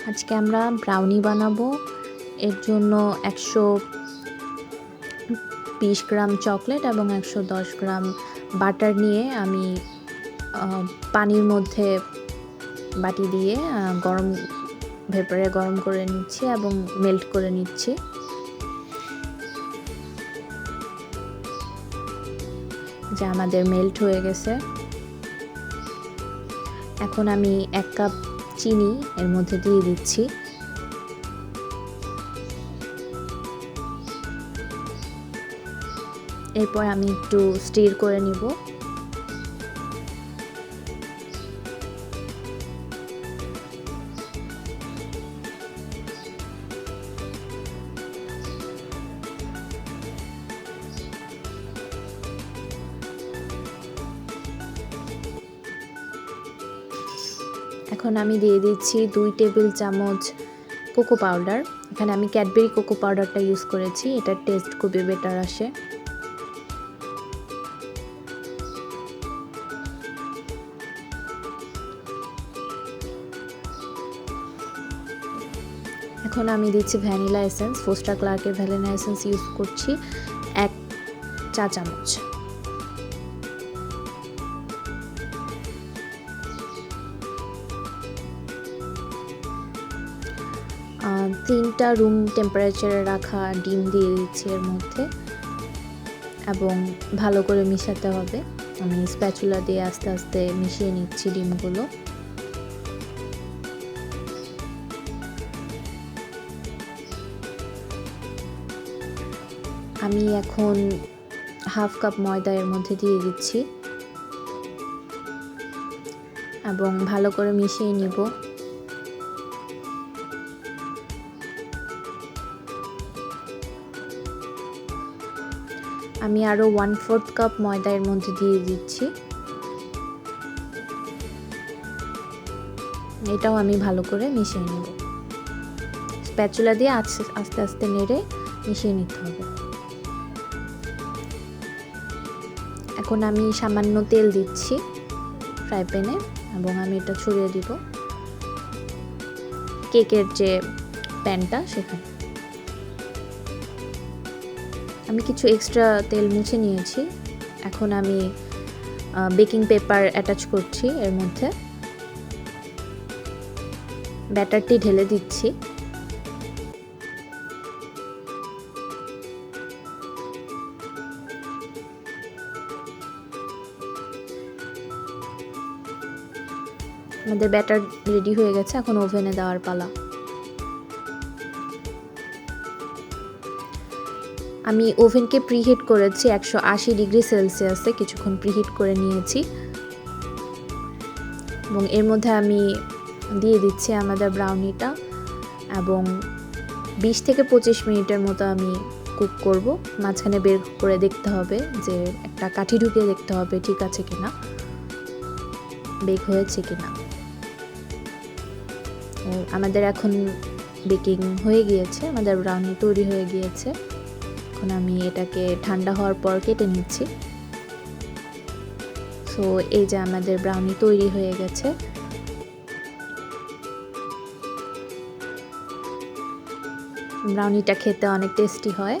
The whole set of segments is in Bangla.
আজকে আমরা ব্রাউনি বানাবো। এর জন্য 120 গ্রাম চকলেট এবং 110 গ্রাম বাটার নিয়ে আমি পানির মধ্যে বাটি দিয়ে ভেপারে গরম করে নিচ্ছি এবং মেল্ট করে নিচ্ছি। যা আমাদের মেল্ট হয়ে গেছে। এখন আমি 1 কাপ চিনি এর মধ্যে দিয়ে দিচ্ছি। এরপর আমি একটু স্টির করে নিব। এখন আমি দিয়ে দিচ্ছি 2 টেবিল চামচ কোকো পাউডার। এখানে আমি ক্যাডবেরি কোকো পাউডারটা ইউজ করেছি, এটার টেস্ট খুবই বেটার আসে। এখন আমি দিচ্ছি ভ্যানিলা এসেন্স। ফোস্টার ক্লার্কের ভ্যানিলা এসেন্স ইউজ করছি 1 চা চামচ। তিনটা রুম টেম্পারেচারে রাখা ডিম দিয়ে দিচ্ছি এর মধ্যে এবং ভালো করে মিশাতে হবে। আমি স্প্যাচুলা দিয়ে আস্তে আস্তে মিশিয়ে নিচ্ছি ডিমগুলো। আমি এখন 1/2 কাপ ময়দা এর মধ্যে দিয়ে দিচ্ছি এবং ভালো করে মিশিয়ে নিব। আমি আরও 1/4 কাপ ময়দা এর মধ্যে দিয়ে দিচ্ছি। এটাও আমি ভালো করে মিশিয়ে নেব। স্প্যাচুলা দিয়ে আস্তে আস্তে নেড়ে মিশিয়ে নিতে হবে। এখন আমি সামান্য তেল দিচ্ছি ফ্রাই প্যানে এবং আমি এটা ছড়িয়ে দিব কেকের যে প্যানটা সেখানে। আমি কিছু এক্সট্রা তেল মুছে নিয়েছি। এখন আমি বেকিং পেপার অ্যাটাচ করছি এর মধ্যে। ব্যাটারটি ঢেলে দিচ্ছি। আমাদের ব্যাটার রেডি হয়ে গেছে, এখন ওভেনে দেওয়ার পালা। আমি ওভেনকে প্রিহিট করেছি 180 ডিগ্রি সেলসিয়াসে, কিছুক্ষণ প্রিহিট করে নিয়েছি এবং এর মধ্যে আমি দিয়ে দিচ্ছি আমাদের ব্রাউনিটা এবং 20 থেকে 25 মিনিটের মতো আমি কুক করব। মাঝখানে বের করে দেখতে হবে যে একটা কাঠি ঢুকিয়ে দেখতে হবে ঠিক আছে কিনা, বেক হয়েছে কিনা। আমাদের এখন বেকিং হয়ে গিয়েছে, আমাদের ব্রাউনি তৈরি হয়ে গিয়েছে। এখন আমি এটাকে ঠান্ডা হওয়ার পর কেটে নিচ্ছি। সো এই যে আমাদের ব্রাউনি তৈরি হয়ে গেছে। ব্রাউনিটা খেতে অনেক টেস্টি হয়।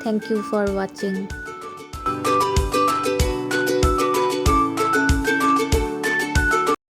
Thank you for watching.